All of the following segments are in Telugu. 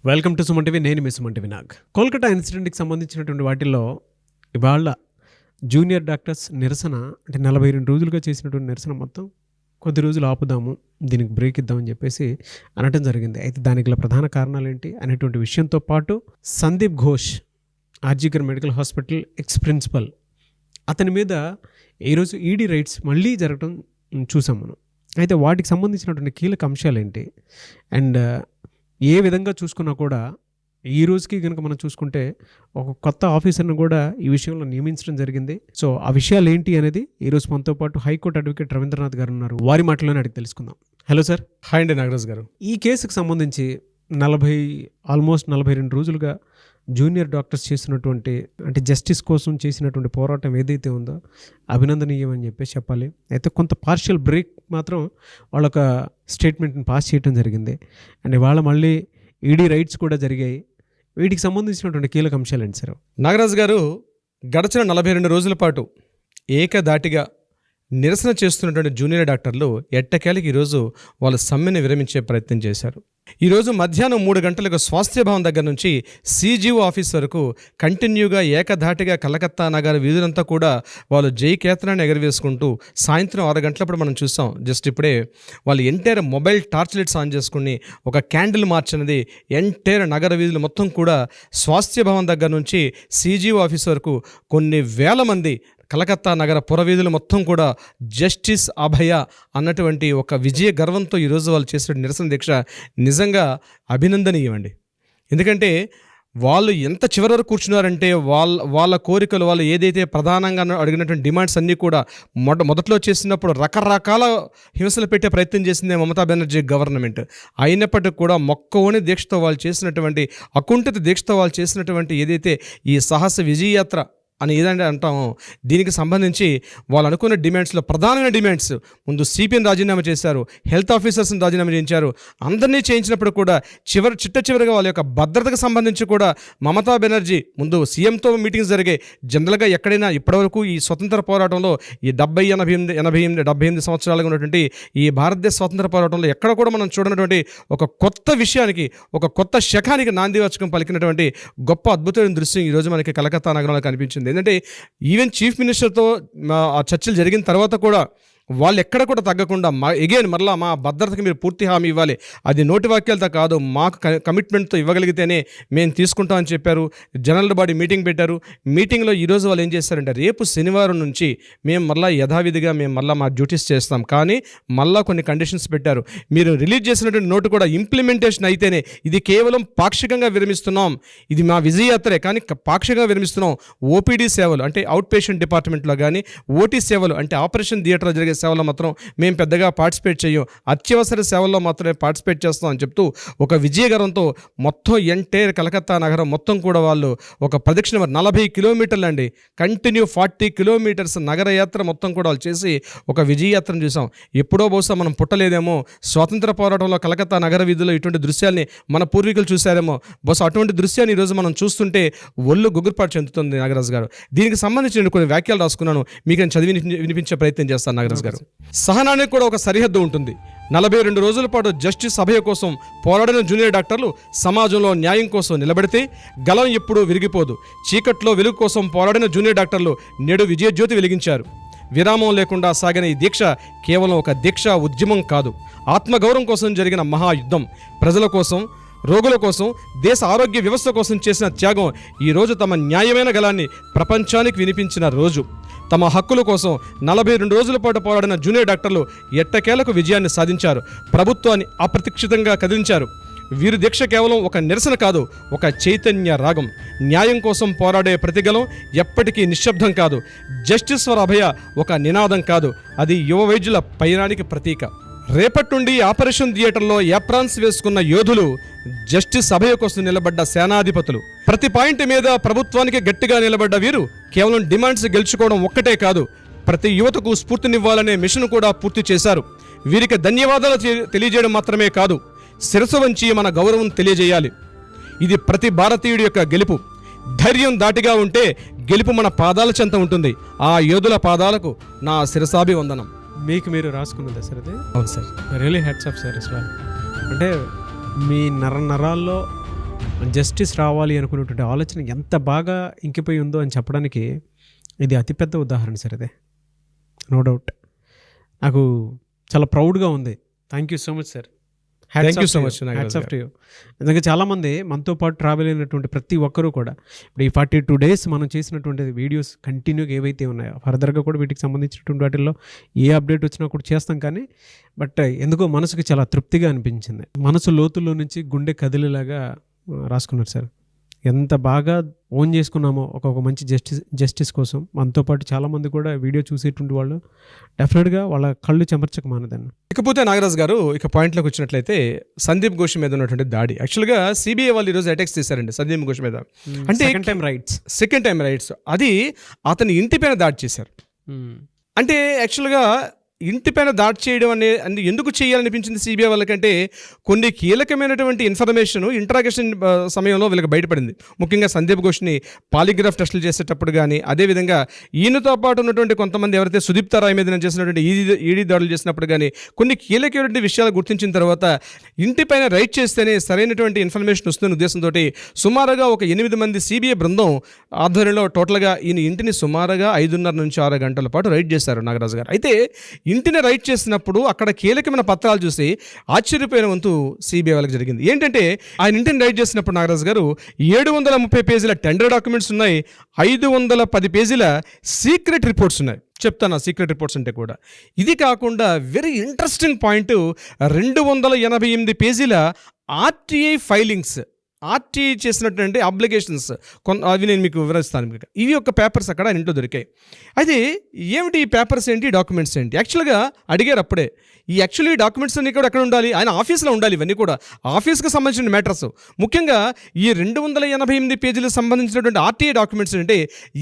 Welcome to Suman TV. నేను మీ సుమన్ టీవీ నాగ్. కోల్కతా ఇన్సిడెంట్కి సంబంధించినటువంటి వాటిల్లో ఇవాళ జూనియర్ డాక్టర్స్ నిరసన, అంటే 42 రోజులుగా చేసినటువంటి నిరసన మొత్తం కొద్ది రోజులు ఆపుదాము, దీనికి బ్రేక్ ఇద్దామని చెప్పేసి అనటం జరిగింది. అయితే దానికి గల ప్రధాన కారణాలు ఏంటి అనేటువంటి విషయంతో పాటు Sandeep Ghosh, RG Kar medical hospital ex principal, అతని మీద ఈరోజు ఈడీ రైట్స్ మళ్ళీ జరగడం చూసాం మనం. అయితే వాటికి సంబంధించినటువంటి కీలక అంశాలు ఏంటి, అండ్ ఏ విధంగా చూసుకున్నా కూడా ఈ రోజుకి కనుక మనం చూసుకుంటే ఒక కొత్త ఆఫీసర్ను కూడా ఈ విషయంలో నియమించడం జరిగింది. సో ఆ విషయాలు ఏంటి అనేది ఈరోజు మనతో పాటు హైకోర్టు అడ్వకేట్ రవీంద్రనాథ్ గారు ఉన్నారు. వారి మాటలోనే అడిగి తెలుసుకుందాం. Hello sir. హాయ్ అండి నాగరాజ్ గారు. ఈ కేసుకు సంబంధించి ఆల్మోస్ట్ 42 రోజులుగా జూనియర్ డాక్టర్స్ చేసినటువంటి, అంటే జస్టిస్ కోసం చేసినటువంటి పోరాటం ఏదైతే ఉందో అభినందనీయం అని చెప్పేసి చెప్పాలి. అయితే కొంత పార్షియల్ బ్రేక్ మాత్రం వాళ్ళొక స్టేట్మెంట్ని పాస్ చేయడం జరిగింది. అండ్ ఇవాళ మళ్ళీ ఈడీ రైట్స్ కూడా జరిగాయి. వీటికి సంబంధించినటువంటి కీలక అంశాలు ఏంటి సార్? నాగరాజ్ గారు, గడిచిన 42 రోజుల పాటు ఏకధాటిగా నిరసన చేస్తున్నటువంటి జూనియర్ డాక్టర్లు ఎట్టకేలకి ఈరోజు వాళ్ళ సమ్మెను విరమించే ప్రయత్నం చేశారు. ఈరోజు మధ్యాహ్నం 3 గంటలకు స్వాస్థ్య భవన్ దగ్గర నుంచి CGO ఆఫీస్ వరకు కంటిన్యూగా ఏకధాటిగా కలకత్తా నగర వీధులంతా కూడా వాళ్ళు జై కేతనాన్ని ఎగరవేసుకుంటూ సాయంత్రం 6 గంటలప్పుడు మనం చూసాం. జస్ట్ ఇప్పుడే వాళ్ళు entire mobile torch lights on చేసుకుని ఒక క్యాండిల్ మార్చ్ అనేది ఎంటైర్ నగర వీధులు మొత్తం కూడా స్వాస్థ్య భవన్ దగ్గర నుంచి CGO ఆఫీస్ వరకు కొన్ని వేల మంది కలకత్తా నగర పురవీధులు మొత్తం కూడా జస్టిస్ అభయ అన్నటువంటి ఒక విజయ గర్వంతో ఈరోజు వాళ్ళు చేసిన నిరసన దీక్ష నిజంగా అభినందనీయమండి. ఎందుకంటే వాళ్ళు ఎంత చివరి వరకు కూర్చున్నారంటే వాళ్ళ కోరికలు, వాళ్ళు ఏదైతే ప్రధానంగా అడిగినటువంటి డిమాండ్స్ అన్నీ కూడా మొదట్లో చేసినప్పుడు రకరకాల హింసలు పెట్టే ప్రయత్నం చేసింది మమతా బెనర్జీ గవర్నమెంట్. అయినప్పటికీ కూడా మొక్కవోని దీక్షతో వాళ్ళు చేసినటువంటి, అకుంఠిత దీక్షతో వాళ్ళు చేసినటువంటి ఏదైతే ఈ సాహస విజయయాత్ర అని ఏదంటే అంటామో, దీనికి సంబంధించి వాళ్ళు అనుకున్న డిమాండ్స్లో ప్రధానమైన డిమాండ్స్, ముందు సిపిని రాజీనామా చేశారు, హెల్త్ ఆఫీసర్స్ని రాజీనామా చేయించారు. అందరినీ చేయించినప్పుడు కూడా చివరిగా వాళ్ళ యొక్క భద్రతకు సంబంధించి కూడా మమతా బెనర్జీ ముందు సీఎంతో మీటింగ్స్ జరిగాయి. జనరల్గా ఎక్కడైనా ఇప్పటివరకు ఈ స్వతంత్ర పోరాటంలో ఈ 78 సంవత్సరాలుగా ఉన్నటువంటి ఈ భారతదేశ స్వతంత్ర పోరాటంలో ఎక్కడ కూడా మనం చూడనటువంటి ఒక కొత్త విషయానికి, ఒక కొత్త శకానికి నాందివాచకం పలికినటువంటి గొప్ప అద్భుతమైన దృశ్యం ఈరోజు మనకి కలకత్తా నగరంలో కనిపించింది. ఏంటంటే ఈవెన్ చీఫ్ మినిస్టర్తో ఆ చర్చలు జరిగిన తర్వాత కూడా వాళ్ళు ఎక్కడ కూడా తగ్గకుండా మరలా మా భద్రతకి మీరు పూర్తి హామీ ఇవ్వాలి, అది నోటి వాక్యాలతో కాదు, మాకు కమిట్మెంట్తో ఇవ్వగలిగితేనే మేము తీసుకుంటామని చెప్పారు. జనరల్ బాడీ మీటింగ్ పెట్టారు. మీటింగ్లో ఈరోజు వాళ్ళు ఏం చేస్తారంటే, రేపు శనివారం నుంచి మేము మళ్ళీ యథావిధిగా మా డ్యూటీస్ చేస్తాం, కానీ మళ్ళీ కొన్ని కండిషన్స్ పెట్టారు. మీరు రిలీజ్ చేసినటువంటి నోటు కూడా ఇంప్లిమెంటేషన్ అయితేనే, ఇది కేవలం పాక్షికంగా విరమిస్తున్నాం, ఇది మా విజయయాత్రే కానీ పాక్షికంగా విరమిస్తున్నాం. ఓపీడీ సేవలు అంటే అవుట్ పేషెంట్ డిపార్ట్మెంట్లో కానీ, ఓటీ సేవలు అంటే ఆపరేషన్ థియేటర్లో జరిగే సేవల్లో మాత్రం మేము పెద్దగా పార్టిసిపేట్ చేయం, అత్యవసర సేవల్లో మాత్రమే పార్టిసిపేట్ చేస్తాం అని చెప్తూ ఒక విజయగరంతో మొత్తం ఎంటైర్ కలకత్తా నగరం మొత్తం కూడా వాళ్ళు ఒక ప్రదక్షిణ 40 కిలోమీటర్లు అండి, కంటిన్యూ 40 కిలోమీటర్స్ నగర యాత్ర మొత్తం కూడా వాళ్ళు చేసి ఒక విజయయాత్రను చూసాం. ఎప్పుడో బహుశా మనం పుట్టలేదేమో, స్వాతంత్ర పోరాటంలో కలకత్తా నగర వీధుల్లో ఇటువంటి దృశ్యాల్ని మన పూర్వీకులు చూశారేమో, బహుశా అటువంటి దృశ్యాన్ని ఈరోజు మనం చూస్తుంటే ఒళ్ళు గుగ్గురుపాటు చెందుతుంది నాగరాజు గారు. దీనికి సంబంధించి నేను కొన్ని వ్యాఖ్యలు రాసుకున్నాను, మీకు నేను చదివి వినిపించే ప్రయత్నం చేస్తాను నాగరాజు గారు. సహనానికి కూడా ఒక సరిహద్దు ఉంటుంది. 42 రోజుల పాటు జస్టిస్ సభ కోసం పోరాడిన జూనియర్ డాక్టర్లు సమాజంలో న్యాయం కోసం నిలబడితే గలం ఎప్పుడూ విరిగిపోదు. చీకట్లో వెలుగు కోసం పోరాడిన జూనియర్ డాక్టర్లు నేడు విజయజ్యోతి వెలిగించారు. విరామం లేకుండా సాగిన ఈ దీక్ష కేవలం ఒక దీక్ష ఉద్యమం కాదు, ఆత్మగౌరవం కోసం జరిగిన మహాయుద్ధం. ప్రజల కోసం, రోగుల కోసం, దేశ ఆరోగ్య వ్యవస్థ కోసం చేసిన త్యాగం ఈరోజు తమ న్యాయమైన గలాన్ని ప్రపంచానికి వినిపించిన రోజు. తమ హక్కుల కోసం 42 రోజుల పాటు పోరాడిన జూనియర్ డాక్టర్లు ఎట్టకేలకు విజయాన్ని సాధించారు, ప్రభుత్వాన్ని అప్రతిక్షితంగా కదిలించారు. వీరి దీక్ష కేవలం ఒక నిరసన కాదు, ఒక చైతన్య రాగం. న్యాయం కోసం పోరాడే ప్రతిగలం ఎప్పటికీ నిశ్శబ్దం కాదు. జస్టిస్ ఫర్ అభయ ఒక నినాదం కాదు, అది యువ వైద్యుల పయనానికి ప్రతీక. రేపటి నుండి ఆపరేషన్ థియేటర్లో ఏప్రాన్స్ వేసుకున్న యోధులు జస్టిస్ అభయ కోసం నిలబడ్డ సేనాధిపతులు. ప్రతి పాయింట్ మీద ప్రభుత్వానికి గట్టిగా నిలబడ్డ వీరు కేవలం డిమాండ్స్ గెలుచుకోవడం ఒక్కటే కాదు, ప్రతి యువతకు స్ఫూర్తినివ్వాలనే మిషన్ కూడా పూర్తి చేశారు. వీరికి ధన్యవాదాలు తెలియజేయడం మాత్రమే కాదు, శిరస్సు వంచి మన గౌరవం తెలియజేయాలి. ఇది ప్రతి భారతీయుడి యొక్క గెలుపు. ధైర్యం దాటిగా ఉంటే గెలుపు మన పాదాల చెంత ఉంటుంది. ఆ యోధుల పాదాలకు నా శిరసాభివందనం. మీకు మీరు రాసుకున్నదా సార్ అది? అవును sir. Really hats off sir. అసలు అంటే మీ నరాల్లో జస్టిస్ రావాలి అనుకునేటువంటి ఆలోచన ఎంత బాగా ఇంకిపోయి ఉందో అని చెప్పడానికి ఇది అతిపెద్ద ఉదాహరణ సార్. ఇదే నో డౌట్. నాకు చాలా ప్రౌడ్గా ఉంది. Thank you so much sir. Thank you so much. Hats off to you. నిజంగా చాలామంది మనతో పాటు ట్రావెల్ అయినటువంటి ప్రతి ఒక్కరూ కూడా ఇప్పుడు ఈ 42 days మనం చేసినటువంటి వీడియోస్ కంటిన్యూగా ఏవైతే ఉన్నాయో ఫర్దర్గా కూడా వీటికి సంబంధించినటువంటి వాటిల్లో ఏ అప్డేట్ వచ్చినా కూడా చేస్తాం. కానీ బట్ ఎందుకో మనసుకి చాలా తృప్తిగా అనిపించింది. మనసు లోతుల్లో నుంచి గుండె కదిలేలాగా రాసుకున్నారు సార్. ఎంత బాగా ఓన్ చేసుకున్నామో ఒక మంచి జస్టిస్ కోసం. మనతో పాటు చాలామంది కూడా వీడియో చూసేటువంటి వాళ్ళు డెఫినెట్గా వాళ్ళ కళ్ళు చెమర్చక మానదన్న. ఇకపోతే నాగరాజు గారు ఇక పాయింట్లోకి వచ్చినట్లయితే సందీప్ ఘోష్ మీద ఉన్నటువంటి దాడి. యాక్చువల్గా సిబిఐ వాళ్ళు ఈరోజు అటాక్స్ చేశారండి సందీప్ ఘోష్ మీద. అంటే సెకండ్ టైం రైట్స్ అది అతని ఇంటి పైన దాడి చేశారు. అంటే యాక్చువల్గా ఇంటిపైన దాడి చేయడం అనేది ఎందుకు చేయాలనిపించింది సిబిఐ వాళ్ళకంటే కొన్ని కీలకమైనటువంటి ఇన్ఫర్మేషన్ ఇంట్రాగేషన్ సమయంలో వీళ్ళకి బయటపడింది. ముఖ్యంగా సందీప్ ఘోష్ని పాలిగ్రాఫ్ టెస్టులు చేసేటప్పుడు కానీ, అదేవిధంగా ఈయనతో పాటు ఉన్నటువంటి కొంతమంది ఎవరైతే సుదీప్తా రాయ్ మీద చేసినటువంటి ఈడీ దాడులు చేసినప్పుడు కానీ కొన్ని కీలకమైనటువంటి విషయాలు గుర్తించిన తర్వాత ఇంటిపైన రైట్ చేస్తేనే సరైనటువంటి ఇన్ఫర్మేషన్ వస్తున్న ఉద్దేశంతో సుమారుగా ఒక 8 మంది సిబిఐ బృందం ఆధ్వర్యంలో టోటల్గా ఈయన ఇంటిని సుమారుగా 5:30 నుంచి 6 గంటల పాటు రైడ్ చేశారు నాగరాజు గారు. అయితే ఇంటిని రైట్ చేసినప్పుడు అక్కడ కీలకమైన పత్రాలు చూసి ఆశ్చర్యపోయిన వంతు సిబిఐ వాళ్ళకి జరిగింది. ఏంటంటే ఆయన ఇంటిని రైట్ చేసినప్పుడు నాగరాజు గారు 730 పేజీల టెండర్ డాక్యుమెంట్స్ ఉన్నాయి, 510 పేజీల సీక్రెట్ రిపోర్ట్స్ ఉన్నాయి. చెప్తాను సీక్రెట్ రిపోర్ట్స్ అంటే కూడా. ఇది కాకుండా వెరీ ఇంట్రెస్టింగ్ పాయింట్ 288 పేజీల ఆర్టీఐ ఫైలింగ్స్, ఆర్టీఐ చేసినటువంటి అప్లికేషన్స్ అవి నేను మీకు వివరిస్తాను. మీకు ఇవి ఒక పేపర్స్ అక్కడ ఆయన ఇంట్లో దొరికాయి. అయితే ఏమిటి ఈ పేపర్స్ ఏంటి, డాక్యుమెంట్స్ ఏంటి? యాక్చువల్గా అడిగారు అప్పుడే. ఈ యాక్చువల్లీ డాక్యుమెంట్స్ అన్నీ కూడా ఎక్కడ ఉండాలి? ఆయన ఆఫీస్లో ఉండాలి. ఇవన్నీ కూడా ఆఫీస్కి సంబంధించిన మ్యాటర్స్. ముఖ్యంగా ఈ 288 పేజీలకు సంబంధించినటువంటి ఆర్టీఐ డాక్యుమెంట్స్ అంటే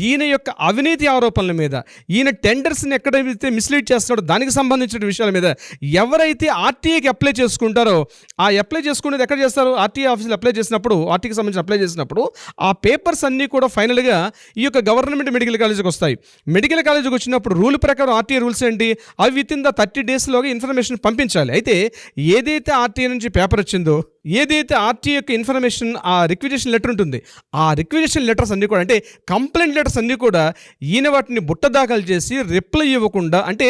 ఈయన యొక్క అవినీతి ఆరోపణల మీద, ఈయన టెండర్స్ని ఎక్కడైతే మిస్లీడ్ చేస్తున్నాడో దానికి సంబంధించిన విషయాల మీద ఎవరైతే ఆర్టీఐకి అప్లై చేసుకుంటారో ఆ అప్లై చేసుకునేది ఎక్కడ చేస్తారు? ఆర్టీఐ ఆఫీస్లో అప్లై చేసినప్పుడు, ఆర్టీకి సంబంధించి అప్లై చేసినప్పుడు ఆ పేపర్స్ అన్నీ కూడా ఫైనల్గా ఈ యొక్క గవర్నమెంట్ మెడికల్ కాలేజీకి వస్తాయి. మెడికల్ కాలేజీకి వచ్చినప్పుడు రూల్ ప్రకారం ఆర్టీఐ రూల్స్ ఏంటి? అవి విత్ ఇన్ ద 30 daysలోగా ఇన్ఫర్మేషన్ పంపించాలి. అయితే ఏదైతే ఆర్టీఐ నుంచి పేపర్ వచ్చిందో, ఏదైతే ఆర్టీఐ యొక్క ఇన్ఫర్మేషన్ ఆ రిక్విజిషన్ లెటర్ ఉంటుంది, ఆ రిక్విజిషన్ లెటర్స్ అన్నీ కూడా అంటే కంప్లైంట్ లెటర్స్ అన్నీ కూడా ఈయన వాటిని బుట్ట దాఖలు చేసి రిప్లై ఇవ్వకుండా, అంటే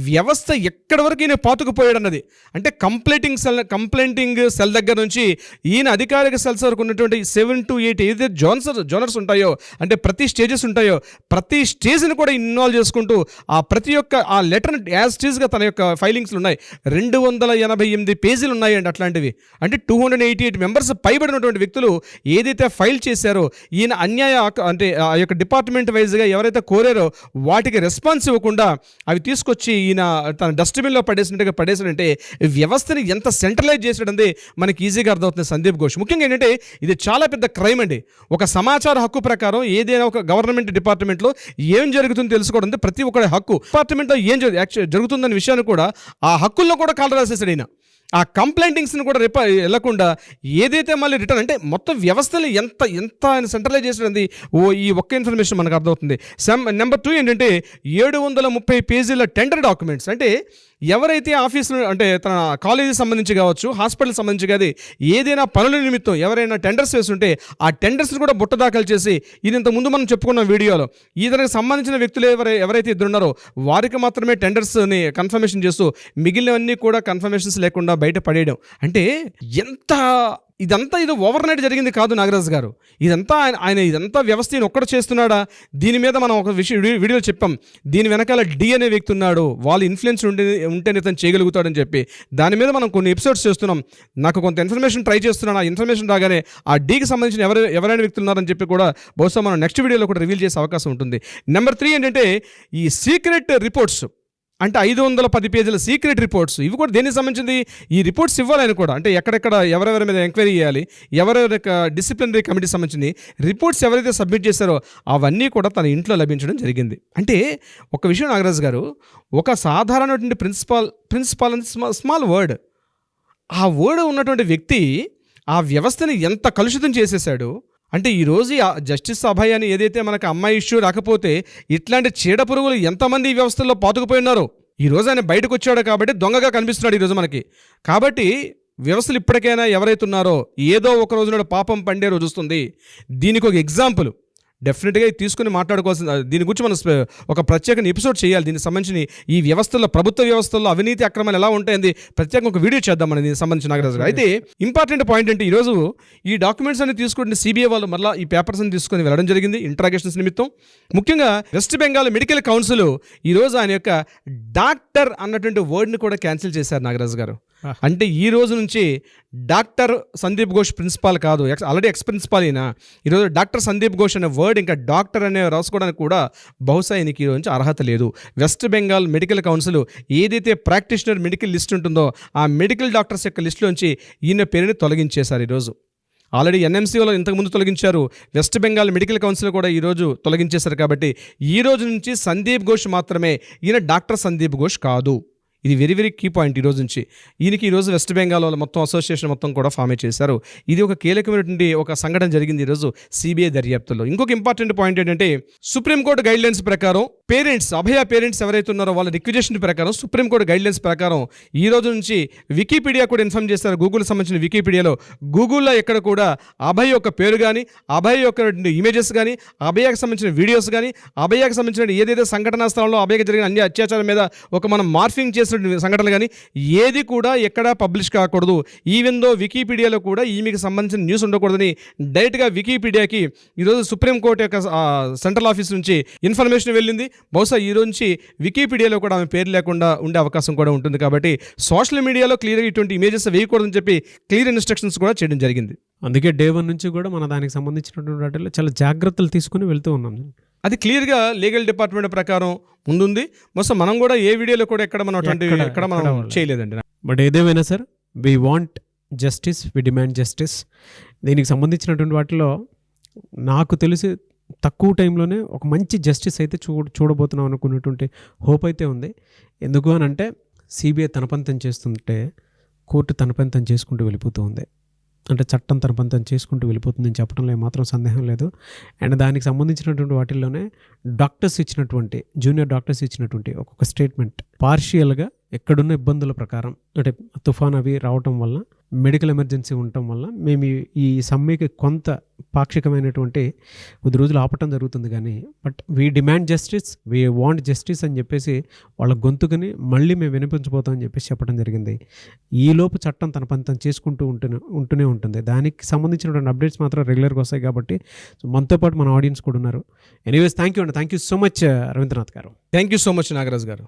వ్యవస్థ ఎక్కడి వరకు ఈయన పాతుకుపోయాడు అన్నది. అంటే కంప్లైంటింగ్ సెల్ దగ్గర నుంచి ఈయన అధికారిక సెల్స్ వరకు ఉన్నటువంటి 7 to 8 ఏదైతే జోనర్స్ ఉంటాయో, అంటే ప్రతి స్టేజెస్ ఉంటాయో ప్రతి స్టేజ్ని కూడా ఇన్వాల్వ్ చేసుకుంటూ ఆ ప్రతి ఒక్క ఆ లెటర్ని యాజ్ స్టేజ్గా తన యొక్క ఫైలింగ్స్లు ఉన్నాయి. 288 పేజీలు ఉన్నాయండి అట్లాంటివి. అంటే 288 మెంబర్స్ పైబడినటువంటి వ్యక్తులు ఏదైతే ఫైల్ చేశారో ఈయన అంటే ఆ యొక్క డిపార్ట్మెంట్ వైజ్గా ఎవరైతే కోరారో వాటికి రెస్పాన్స్ ఇవ్వకుండా అవి తీసుకొచ్చి ఈయన తన డస్ట్బిన్లో పడేసినట్టే వ్యవస్థని ఎంత సెంట్రలైజ్ చేసాడంటే మనకి ఈజీగా అర్థమవుతుంది సందీప్ ఘోష్. ముఖ్యంగా ఏంటంటే ఇది చాలా పెద్ద క్రైమ్ అండి. ఒక సమాచార హక్కు ప్రకారం ఏదైనా ఒక గవర్నమెంట్ డిపార్ట్మెంట్లో ఏం జరుగుతుందో తెలుసుకోవడం ప్రతి ఒక్కరి హక్కు. డిపార్ట్మెంట్లో ఏం జరుగుతుందనే విషయాన్ని కూడా ఆ హక్కుల్లో కూడా కాలు రాసేసాడు ఈయన. ఆ కంప్లైంటింగ్స్ని కూడా వెళ్లకుండా ఏదైతే మళ్ళీ రిటర్న్, అంటే మొత్తం వ్యవస్థని ఎంత ఆయన సెంట్రలైజ్ చేసినది ఈ ఒక్క ఇన్ఫర్మేషన్ మనకు అర్థమవుతుంది. నెంబర్ 2 ఏంటంటే 730 పేజీల టెండర్ డాక్యుమెంట్స్. అంటే ఎవరైతే ఆఫీసులో, అంటే తన కాలేజీ సంబంధించి కావచ్చు, హాస్పిటల్ సంబంధించి కాదు, ఏదైనా పనుల నిమిత్తం ఎవరైనా టెండర్స్ వేస్తుంటే ఆ టెండర్స్ని కూడా బుట్ట దాఖలు చేసి, ఇది ఇంతకుముందు మనం చెప్పుకున్న వీడియోలో ఇతనికి సంబంధించిన వ్యక్తులు ఎవరైతే ఇద్దరు ఉన్నారో వారికి మాత్రమే టెండర్స్ని కన్ఫర్మేషన్ చేస్తూ మిగిలినవన్నీ కూడా కన్ఫర్మేషన్స్ లేకుండా బయట పడేయడం. అంటే ఇదంతా ఇది ఓవర్ నైట్ జరిగింది కాదు నాగరాజు గారు. ఇదంతా ఆయన ఇదంతా వ్యవస్థ ఒక్కడు చేస్తున్నాడా? దీని మీద మనం ఒక వీడియోలో చెప్పాం. దీని వెనకాల డి అనే వ్యక్తి ఉన్నాడు, వాళ్ళు ఇన్ఫ్లుయెన్స్ ఉంటేనే తను చేయగలుగుతాడని చెప్పి. దాని మీద మనం కొన్ని ఎపిసోడ్స్ చేస్తున్నాం. నాకు కొంత ఇన్ఫర్మేషన్ ట్రై చేస్తున్నాను. ఆ ఇన్ఫర్మేషన్ రాగానే ఆ డీకి సంబంధించిన ఎవరైనా వ్యక్తులు ఉన్నారని చెప్పి కూడా బహుశా మనం నెక్స్ట్ వీడియోలో కూడా రివీల్ చేసే అవకాశం ఉంటుంది. నెంబర్ 3 ఏంటంటే ఈ సీక్రెట్ రిపోర్ట్స్. అంటే 510 పేజీల సీక్రెట్ రిపోర్ట్స్. ఇవి కూడా దేనికి సంబంధించింది? ఈ రిపోర్ట్స్ ఇవ్వాలని కూడా, అంటే ఎక్కడెక్కడ ఎవరెవరి మీద ఎంక్వైరీ చేయాలి, ఎవరెవరి డిసిప్లినరీ కమిటీ సంబంధించిన రిపోర్ట్స్ ఎవరైతే సబ్మిట్ చేశారో అవన్నీ కూడా తన ఇంట్లో లభించడం జరిగింది. అంటే ఒక విషయం నాగరాజు గారు, ఒక సాధారణటువంటి ప్రిన్సిపాల్ అని స్మాల్ వర్డ్, ఆ వర్డ్ ఉన్నటువంటి వ్యక్తి ఆ వ్యవస్థని ఎంత కలుషితం చేసేసాడు. అంటే ఈరోజు జస్టిస్ అభయ్ అని ఏదైతే మనకు అమ్మాయి ఇష్యూ రాకపోతే ఇట్లాంటి చీడ పురుగులు ఎంతమంది ఈ వ్యవస్థల్లో పాతుకుపోయి ఉన్నారో. ఈరోజు ఆయన బయటకు వచ్చాడు కాబట్టి దొంగగా కనిపిస్తున్నాడు ఈరోజు మనకి. కాబట్టి వ్యవస్థలు ఇప్పటికైనా ఎవరైతే ఉన్నారో ఏదో ఒక రోజు నాడు పాపం పండే రోజు వస్తుంది. దీనికి ఒక ఎగ్జాంపుల్ డెఫినెట్గా తీసుకుని మాట్లాడుకోవాల్సిన దీని గురించి మనం ఒక ప్రత్యేక ఎపిసోడ్ చేయాలి. దీనికి సంబంధించి ఈ వ్యవస్థల్లో, ప్రభుత్వ వ్యవస్థల్లో అవినీతి అక్రమాలు ఎలా ఉంటాయండి ప్రత్యేకంగా ఒక వీడియో చేద్దాం మనం దీనికి సంబంధించి నాగరాజు గారు. అయితే ఇంపార్టెంట్ పాయింట్ అంటే ఈరోజు ఈ డాక్యుమెంట్స్ అన్ని తీసుకుంటే సిబిఐ వాళ్ళు మళ్ళీ ఈ పేపర్స్ అని తీసుకొని వెళ్ళడం జరిగింది ఇంట్రాగేషన్స్ నిమిత్తం. ముఖ్యంగా వెస్ట్ బెంగాల్ మెడికల్ కౌన్సిల్ ఈరోజు ఆయన యొక్క డాక్టర్ అన్నటువంటి వర్డ్ని కూడా క్యాన్సిల్ చేశారు నాగరాజు గారు. అంటే ఈ రోజు నుంచి డాక్టర్ సందీప్ ఘోష్ ప్రిన్సిపాల్ కాదు, ఆల్రెడీ ఎక్స్ ప్రిన్సిపాల్ అయినా ఈరోజు డాక్టర్ సందీప్ ఘోష్ అనే వర్డ్ ఇంకా డాక్టర్ అనే రాసుకోవడానికి కూడా బహుశా ఈయనకి ఈ రోజు నుంచి అర్హత లేదు. వెస్ట్ బెంగాల్ మెడికల్ కౌన్సిల్ ఏదైతే ప్రాక్టీషనర్ మెడికల్ లిస్ట్ ఉంటుందో ఆ మెడికల్ డాక్టర్స్ యొక్క లిస్టులోంచి ఈయన పేరుని తొలగించేశారు ఈరోజు. ఆల్రెడీ ఎన్ఎంసీలో ఇంతకుముందు తొలగించారు, వెస్ట్ బెంగాల్ మెడికల్ కౌన్సిల్ కూడా ఈరోజు తొలగించేశారు. కాబట్టి ఈ రోజు నుంచి సందీప్ ఘోష్ మాత్రమే, ఈయన డాక్టర్ సందీప్ ఘోష్ కాదు. ఇది వెరీ వెరీ కీ పాయింట్. ఈరోజు నుంచి ఈయనకి ఈరోజు వెస్ట్ బెంగాల్ వాళ్ళు మొత్తం అసోసియేషన్ మొత్తం కూడా ఫామ్ చేశారు. ఇది ఒక కీలకమైనటువంటి ఒక సంఘటన జరిగింది ఈరోజు సిబిఐ దర్యాప్తులో. ఇంకొక ఇంపార్టెంట్ పాయింట్ ఏంటంటే సుప్రీంకోర్టు గైడ్లైన్స్ ప్రకారం పేరెంట్స్, అభయ పేరెంట్స్ ఎవరైతే ఉన్నారో వాళ్ళ రిక్విజేషన్ ప్రకారం సుప్రీంకోర్టు గైడ్లైన్స్ ప్రకారం ఈ రోజు నుంచి వికీపీడియా కూడా ఇన్ఫార్మ్ చేశారు. గూగుల్ సంబంధించిన వికీపీడియాలో గూగుల్లో ఎక్కడ కూడా అభయ యొక్క పేరు కానీ, అభయ యొక్క ఇమేజెస్ కానీ, అభయకు సంబంధించిన వీడియోస్ కానీ, అభయకు సంబంధించిన ఏదైతే సంఘటనా స్థలంలో అభయకు జరిగిన అన్ని అత్యాచారం మీద ఒక మనం మార్ఫింగ్ చేసిన సంఘటనలు కానీ ఏది కూడా ఎక్కడా పబ్లిష్ కాకూడదు. ఈవెన్ దో వికీపీడియాలో కూడా ఈమెకి సంబంధించిన న్యూస్ ఉండకూడదని డైరెక్ట్గా వికీపీడియాకి ఈరోజు సుప్రీంకోర్టు యొక్క సెంట్రల్ ఆఫీస్ నుంచి ఇన్ఫర్మేషన్ వెళ్ళింది. బహుశా ఈ రోజు నుంచి వికీపీడియాలో కూడా ఆమె పేరు లేకుండా ఉండే అవకాశం కూడా ఉంటుంది. కాబట్టి సోషల్ మీడియాలో క్లియర్గా ఇటువంటి ఇమేజెస్ వేయకూడదని చెప్పి క్లియర్ ఇన్స్ట్రక్షన్స్ కూడా చేయడం జరిగింది. అందుకే డే 1 నుంచి కూడా మన దానికి సంబంధించినటువంటి వాటిలో చాలా జాగ్రత్తలు తీసుకుని వెళ్తూ ఉన్నాం. అది క్లియర్గా లీగల్ డిపార్ట్మెంట్ ప్రకారం ముందుంది. బహుశా మనం కూడా ఏ వీడియోలో కూడా ఎక్కడ మనం చేయలేదండి. బట్ ఏదేమైనా sir, we want justice, we demand justice. దీనికి సంబంధించినటువంటి వాటిలో నాకు తెలిసి తక్కువ టైంలోనే ఒక మంచి జస్టిస్ అయితే చూడబోతున్నాం అనుకున్నటువంటి హోప్ అయితే ఉంది. ఎందుకు అని అంటే సిబిఐ తన పని తను చేస్తుంటే కోర్టు తన పని తను చేసుకుంటూ వెళ్ళిపోతూ ఉంది. అంటే చట్టం తన పని తను చేసుకుంటూ వెళ్ళిపోతుందని చెప్పడంలో ఏమాత్రం సందేహం లేదు. అండ్ దానికి సంబంధించినటువంటి వాటిల్లోనే డాక్టర్స్ ఇచ్చినటువంటి, జూనియర్ డాక్టర్స్ ఇచ్చినటువంటి ఒక్కొక్క స్టేట్మెంట్ పార్షియల్గా ఎక్కడున్న ఇబ్బందుల ప్రకారం, అంటే తుఫాన్ అవి రావటం వల్ల, మెడికల్ ఎమర్జెన్సీ ఉండటం వల్ల మేము ఈ సమ్మెకి కొంత పాక్షికమైనటువంటి కొద్ది రోజులు ఆపటం జరుగుతుంది. కానీ but we demand justice, we want justice అని చెప్పేసి వాళ్ళ గొంతుకుని మళ్ళీ మేము వినిపించబోతామని చెప్పేసి చెప్పడం జరిగింది. ఈలోపు చట్టం తన పని తను చేసుకుంటూ ఉంటూనే ఉంటుంది. దానికి సంబంధించినటువంటి అప్డేట్స్ మాత్రం రెగ్యులర్గా వస్తాయి. కాబట్టి మనతో పాటు మన ఆడియన్స్ కూడా ఉన్నారు. Anyways thank you so much Ravindranath గారు. Thank you so much Nagaraj గారు.